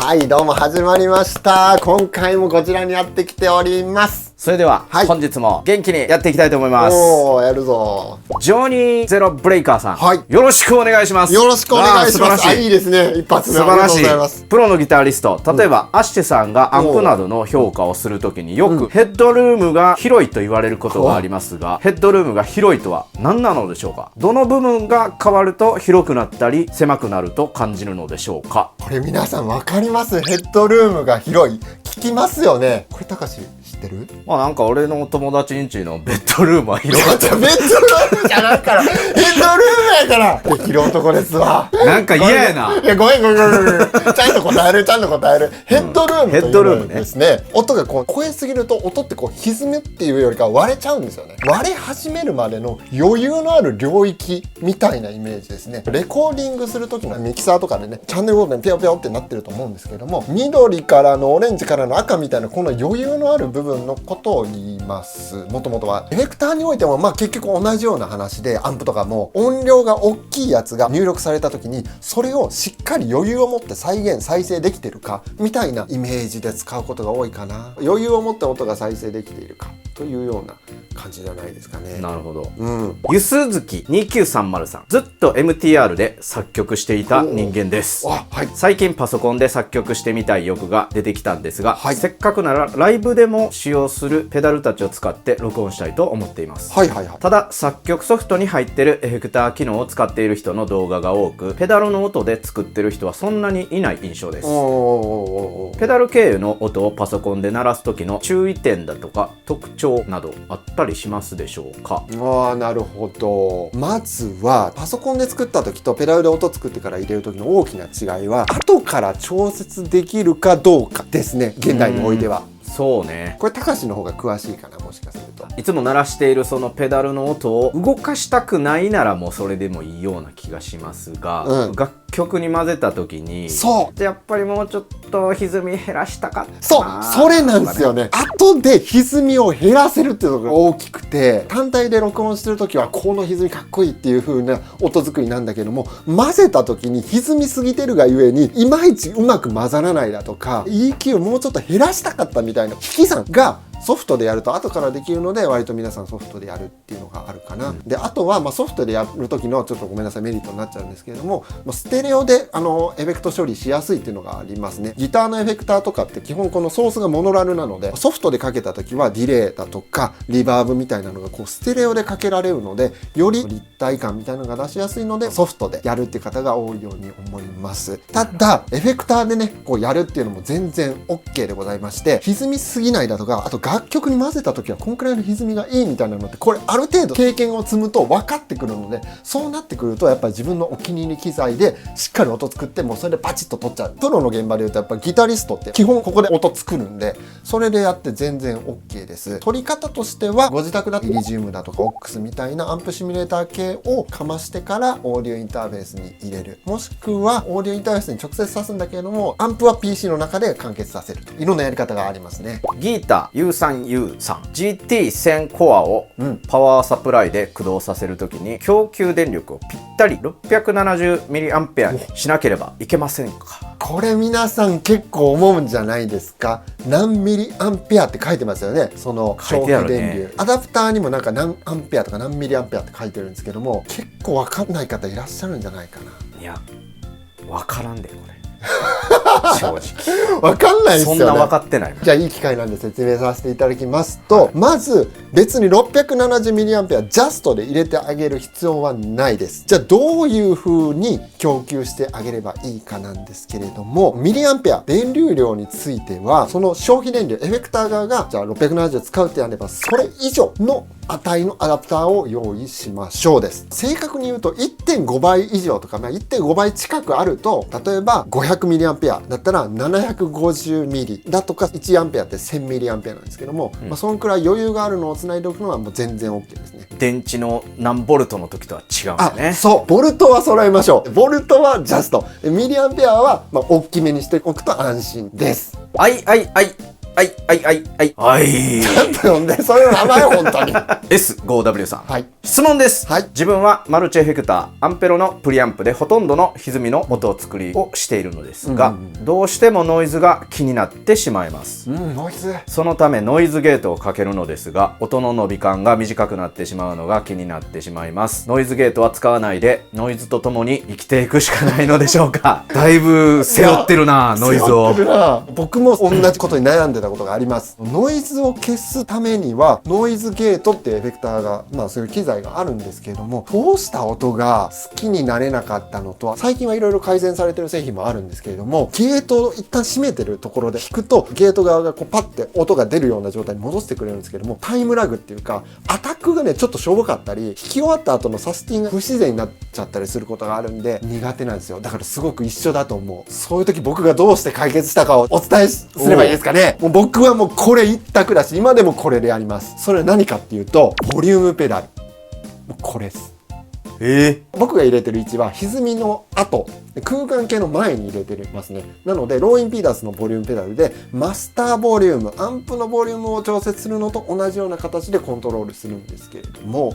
はいどうも始まりました。今回もこちらにやってきております。それでは、はい本日も元気にやっていきたいと思います。おーやるぞ。ジョニーゼロブレイカーさん、はい、よろしくお願いします。よろしくお願いします。素晴らしい。いいですね、一発目。素晴らしい。ありがとうございます。プロのギタリスト、例えば、アシテさんがアンプなどの評価をするときによくヘッドルームが広いと言われることがありますが、ヘッドルームが広いとは何なのでしょうか。どの部分が変わると広くなったり狭くなると感じるのでしょうか。これ皆さんわかります？ヘッドルームが広い聞きますよね。これ高橋知ってる？まあなんか俺の友達んちのベッドルームは広かった。ベッドルームじゃないからヘッドルームやからできる男ですわ。なんか嫌やな。いやごめんちゃんと答えるヘッドルームというのはですね、音がこう超えすぎると音ってこう歪むっていうよりか割れちゃうんですよね。割れ始めるまでの余裕のある領域みたいなイメージですね。レコーディングする時のミキサーとかでね、チャンネルごとにピヨピヨってなってると思うんですけども、緑からのオレンジからの赤みたいなこの余裕のある部分のことを言います。もともとはエフェクターにおいてもまあ結局同じような話で、アンプとかも音量が大きいやつが入力された時にそれをしっかり余裕を持って再生できてるかみたいなイメージで使うことが多いかな。余裕を持って音が再生できているかというような感じじゃないですかね。なるほど。うん。ゆすずき2930さん、ずっと MTR で作曲していた人間です。はい、最近パソコンで作曲してみたい欲が出てきたんですが、はい、せっかくならライブでも使用するペダルたちを使って録音したいと思っています。ただ作曲ソフトに入ってるエフェクター機能を使っている人の動画が多く、ペダルの音で作ってる人はそんなにいない印象です。ペダル経由の音をパソコンで鳴らす時の注意点だとか特徴などあったりしますでしょうか。なるほど。まずはパソコンで作った時とペダルで音作ってから入れる時の大きな違いは、後から調節できるかどうかですね、現代においては。そうね。これ高橋の方が詳しいかな、もしかすると。いつも鳴らしているそのペダルの音を動かしたくないならもうそれでもいいような気がしますが、楽曲に混ぜた時にやっぱりもうちょっと歪み減らしたかったな。それなんですよね。後で歪みを減らせるっていうのが大きくて、単体で録音してる時はこの歪みかっこいいっていう風な音作りなんだけども、混ぜた時に歪みすぎてるがゆえにいまいちうまく混ざらないだとか、 EQ をもうちょっと減らしたかったみたいな引き算がソフトでやると後からできるので、割と皆さんソフトでやるっていうのがあるかな。であとはソフトでやる時のちょっとごめんなさいメリットになっちゃうんですけれども、ステレオでエフェクト処理しやすいっていうのがありますね。ギターのエフェクターとかって基本このソースがモノラルなので、ソフトでかけた時はディレイだとかリバーブみたいなのがこうステレオでかけられるので、より立体感みたいなのが出しやすいのでソフトでやるっていう方が多いように思います。ただエフェクターでねこうやるっていうのも全然 OK でございまして、歪みすぎないだとか、あと楽曲に混ぜた時はこんくらいの歪みがいいみたいなのって、これある程度経験を積むと分かってくるので、そうなってくるとやっぱり自分のお気に入り機材でしっかり音作って、もうそれでバチッと取っちゃう。プロの現場で言うとやっぱギタリストって基本ここで音作るんで、それでやって全然 OK です。取り方としてはご自宅だとイリジウムだとかオックスみたいなアンプシミュレーター系をかましてからオーディオインターフェースに入れる、もしくはオーディオインターフェースに直接挿すんだけれども、アンプは PC の中で完結させると、いろんなやり方がありますね。ギータ U3U さん、 GT1000 コアをパワーサプライで駆動させるときに供給電力をぴったり 670mA にしなければいけませんか。これ皆さん結構思うんじゃないですか。何ミリアンペアって書いてますよね、その消費電流。アダプターにもなんか何アンペアとか何ミリアンペアって書いてるんですけども、結構わかんない方いらっしゃるんじゃないかな。いやわからんでこれ正直分かんないですよね。そんな分かってない。じゃあいい機会なんで説明させていただきますと、まず別に 670mA ジャストで入れてあげる必要はないです。じゃあどういう風に供給してあげればいいかなんですけれども、ミリアンペア電流量についてはその消費電流、エフェクター側がじゃあ670使うってやればそれ以上の値のアダプターを用意しましょうです。正確に言うと 1.5 倍以上とか、1.5 倍近くあると、例えば 500mA だったら 750mA だとか、1A って 1000mA なんですけども、そのくらい余裕があるのをつないでおくのはもう全然 OK ですね。電池の何ボルトの時とは違うんだね。そうボルトは揃えましょう。ボルトはジャスト、ミリアンペアは大きめにしておくと安心です。ちゃんと読んで、それの名前本当に。S5W さん。はい。質問です。はい。自分はマルチエフェクター、アンペロのプリアンプでほとんどの歪みの音作りをしているのですが、どうしてもノイズが気になってしまいます。ノイズ。そのためノイズゲートをかけるのですが、音の伸び感が短くなってしまうのが気になってしまいます。ノイズゲートは使わないで、ノイズとともに生きていくしかないのでしょうか。だいぶ背負ってるな、ノイズを。僕も同じことに悩んでたことがあります。ノイズを消すためにはノイズゲートっていうエフェクターが、そういう機材があるんですけれども、通した音が好きになれなかったのとは、最近はいろいろ改善されてる製品もあるんですけれども、ゲートを一旦閉めてるところで弾くとゲート側がこうパッて音が出るような状態に戻してくれるんですけども、タイムラグっていうかアタックがねちょっとしょぼかったり、弾き終わった後のサスティンが不自然になっちゃったりすることがあるんで苦手なんですよ。だからすごく一緒だと思う。そういう時僕がどうして解決したかをお伝えすればいいですかね。もう僕はもうこれ一択だし、今でもこれでやります。それは何かっていうと、ボリュームペダル。もうこれです。僕が入れてる位置は歪みの後、空間系の前に入れてますね。なのでローインピーダンスのボリュームペダルでマスターボリューム、アンプのボリュームを調節するのと同じような形でコントロールするんですけれども、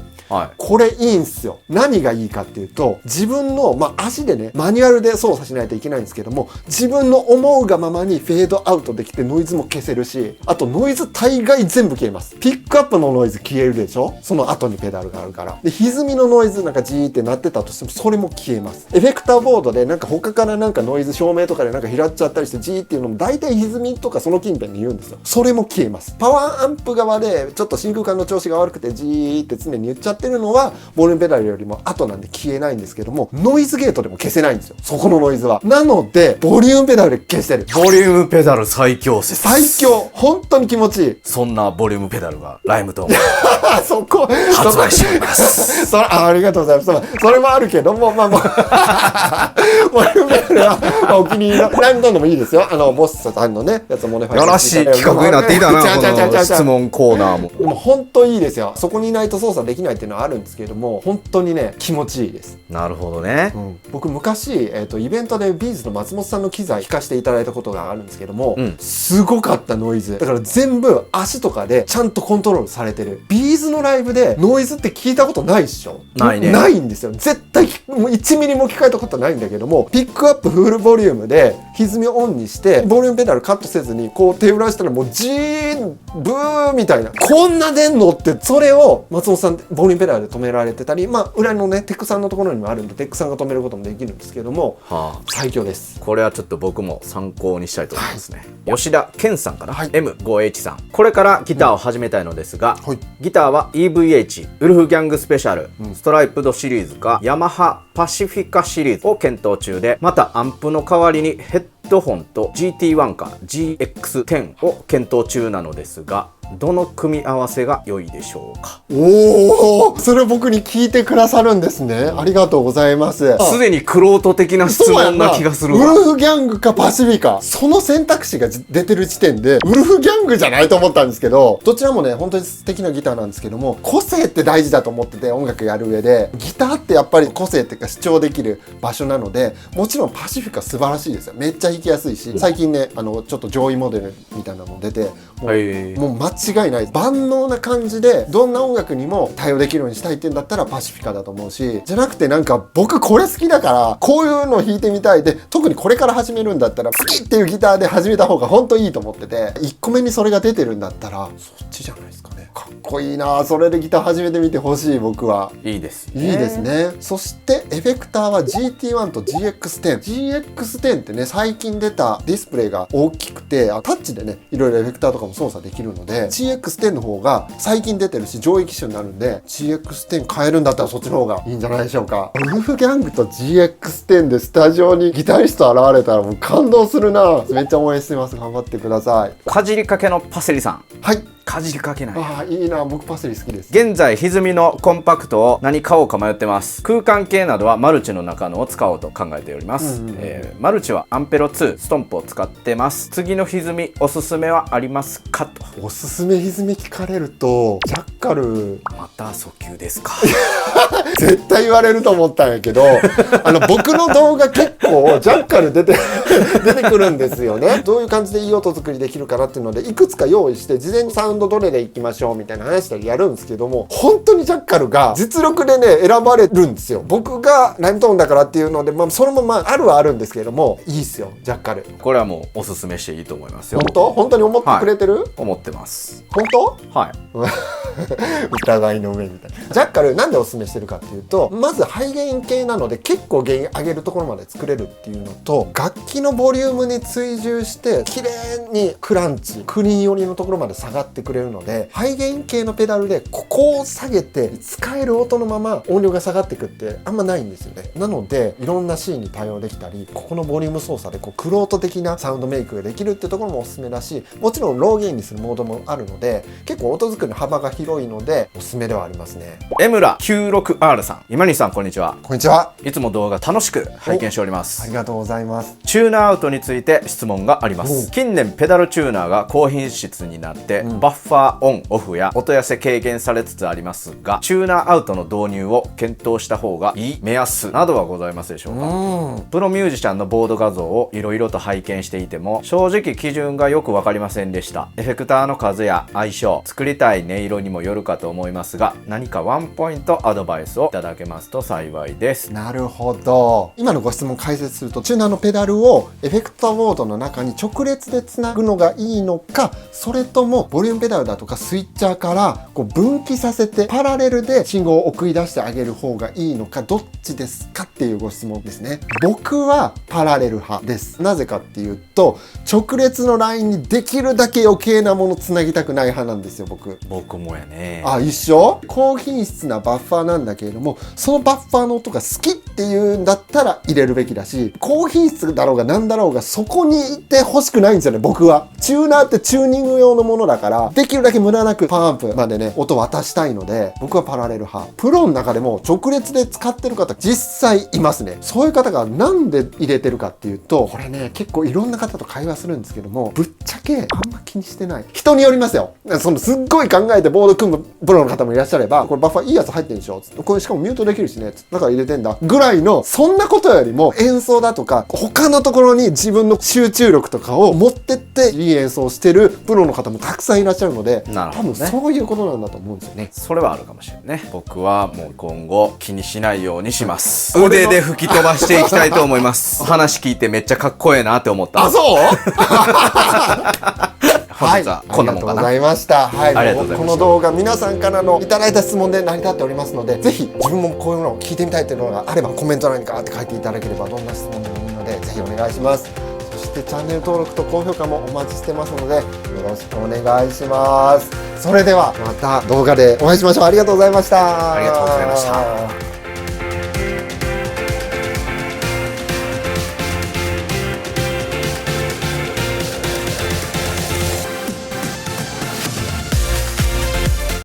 これいいんすよ。何がいいかっていうと、自分の、足でねマニュアルで操作しないといけないんですけども、自分の思うがままにフェードアウトできてノイズも消せるし、あとノイズ大概全部消えます。ピックアップのノイズ消えるでしょ、その後にペダルがあるから。で歪みのノイズなんかジーってなってたとしてもそれも消えます。エフェクターボードでなんか他からなんかノイズ照明とかでなんか拾っちゃったりしてジーっていうのも大体歪みとかその近辺に言うんですよ。それも消えます。パワーアンプ側でちょっと真空管の調子が悪くてジーって常に言っちゃってるのはボリュームペダルよりも後なんで消えないんですけども、ノイズゲートでも消せないんですよ、そこのノイズは。なのでボリュームペダルで消してる。ボリュームペダル最強説。最強、本当に気持ちいい。そんなボリュームペダルがライムトーンそこ発売しておりますありがとうございます。それもあるけども、ボリュームペダルはお気に入りのライムトーンでもいいですよ。ボスさんのねやつもね、よろしい企画になっていたな、この質問コーナーも。でも本当いいですよ。そこにいないと操作できないっていうのはあるんですけれども、本当にね気持ちいいです。なるほどね。僕昔、イベントでビーズの松本さんの機材弾かせていただいたことがあるんですけども、すごかったノイズだから全部足とかでちゃんとコントロールされてる。ビーズのライブでノイズって聞いたことないっしょ。ないね。ないんですよ。絶対もう1ミリも聞かれたことないんだけども、ピックアップフルボリュームで歪みをオンにしてボリュームペダルカットせずにこう手裏したらもうジーンブーみたいな、こんな出んのって。それを松本さんボリュームペダルで止められてたり、裏のねテックさんのところにもあるんでテックさんが止めることもできるんですけども、最強です。これはちょっと僕も参考にしたいと思いますね。吉田健さんかな、M5H さん。これからギターを始めたいのですが、ギターは EVH ウルフギャングスペシャル、ストライプドシリーズかヤマハパシフィカシリーズを検討中で、またアンプの代わりにヘッドホンと GT1 か GX10 を検討中なのですが、どの組み合わせが良いでしょうか。おお、それを僕に聞いてくださるんですね。ありがとうございます。すでに玄人的な質問な気がするわ。ウルフギャングかパシフィカ、その選択肢が出てる時点でウルフギャングじゃないと思ったんですけど、どちらもね本当に素敵なギターなんですけども、個性って大事だと思ってて、音楽やる上でギターってやっぱり個性っていうか主張できる場所なので、もちろんパシフィカ素晴らしいですよ。めっちゃ弾きやすいし、最近ねちょっと上位モデルみたいなの出て、もう間違いない。万能な感じでどんな音楽にも対応できるようにしたいっていうんだったらパシフィカだと思うし、じゃなくてなんか僕これ好きだからこういうの弾いてみたいで、特にこれから始めるんだったら好きっていうギターで始めた方が本当いいと思ってて、1個目にそれが出てるんだったらそっちじゃないですかね。かっこいいな。それでギター始めてみてほしい。僕はいいですね。いいですね。そしてエフェクターは GT1 と GX10。GX10 ってね最近出たディスプレイが大きくて、タッチでねいろいろエフェクターとかも操作できるので、 GX10 の方が最近出てるし上位機種になるんで、 GX10 買えるんだったらそっちの方がいいんじゃないでしょうか。ウルフギャングと GX10 でスタジオにギタリスト現れたらもう感動するな。めっちゃ応援してます。頑張ってください。かじりかけのパセリさん。はい。かじりかけない。ああ、いいな、僕パセリ好きです。現在歪みのコンパクトを何買おうか迷ってます。空間系などはマルチの中のを使おうと考えております。マルチはアンペロ2ストンプを使ってます。次の歪みおすすめはありますかと。おすすめ歪み聞かれるとジャッカルまた訴求ですか。絶対言われると思ったんやけど僕の動画結構ジャッカル出てくるんですよね。どういう感じでいい音作りできるかなっていうのでいくつか用意して事前にサウンドどれでいきましょうみたいな話したりやるんですけども、本当にジャッカルが実力でね選ばれるんですよ。僕がライムトーンだからっていうので、それもあるはあるんですけれども、いいっすよジャッカル。これはもうおすすめしていいと思いますよ。本当に思ってくれてる？思ってます。本当？はい。疑いの上みたいな。ジャッカルなんでおすすめしてるかっていうと、まずハイゲイン系なので結構ゲイン上げるところまで作れるっていうのと、楽器のボリュームに追従して綺麗にクランチクリーン寄りのところまで下がってくれるので、ハイゲイン系のペダルでここを下げて使える音のまま音量が下がってくってあんまないんですよね。なのでいろんなシーンに対応できたり、ここのボリューム操作でクロート的なサウンドメイクができるってところもおすすめだし、もちろんローゲインにするモードもあるので結構音作りの幅が広いのでおすすめではありますね。江村 96R さん、今西さんこんにちは。こんにちは。いつも動画楽しく拝見しております。ありがとうございます。チューナーアウトについて質問があります。近年ペダルチューナーが高品質になって、バッファーオンオフや音痩せ軽減されつつありますが、チューナーアウトの導入を検討した方がいい目安などはございますでしょうか。プロミュージシャンのボード画像をいろいろと拝見していても正直基準がよく分かりませんでした。エフェクターの数や相性、作りたい音色にもよるかと思いますが、何かワンポイントアドバイスをいただけますと幸いです。なるほど。今のご質問解説すると、チューナーのペダルをエフェクターボードの中に直列でつなぐのがいいのか、それともボリュームペダルだとかスイッチャーから分岐させてパラレルで信号を送り出してあげる方がいいのか、どっちですかっていうご質問ですね。僕はパラレル派です。なぜかっていうと、直列のラインにできるだけ余計なものつなぎたくない派なんですよ、僕もやね。あ、一緒？高品質なバッファーなんだけれども、そのバッファーの音が好きっていうんだったら入れるべきだし、高品質だろうが何だろうがそこにいて欲しくないんですよね、僕は。チューナーってチューニング用のものだから、できるだけ無駄なくパワーアップまでね、音渡したいので、僕はパラレル派。プロの中でも直列で使ってる方実際いますね。そういう方がなんで入れてるかっていうと、これね、結構いろんな方と会話するんですけども、ぶっちゃけあんま気にしてない。人によりますよ。すっごい考えてボード組むプロの方もいらっしゃれば、これバッファーいいやつ入ってるでしょ、これしかもミュートできるしね、だから入れてんだぐらいの、そんなことよりも演奏だとか他のところに自分の集中力とかを持ってっていい演奏してるプロの方もたくさんいらっしゃるので、多分そういうことなんだと思うんですよね。それはあるかもしれないね。僕はもう今後気にしないようにします。腕で吹き飛ばしていきたいと思います。お話聞いてめっちゃかっこええなって思った。あ、そう本日はこんなもんかな。ありがとうございました。はい、ありがとうございました。この動画皆さんからのいただいた質問で成り立っておりますので、ぜひ自分もこういうのを聞いてみたいというのがあればコメント欄にガーって書いていただければ、どんな質問でもいいのでぜひお願いします。そしてチャンネル登録と高評価もお待ちしてますのでよろしくお願いします。それではまた動画でお会いしましょう。ありがとうございました。ありがとうございました。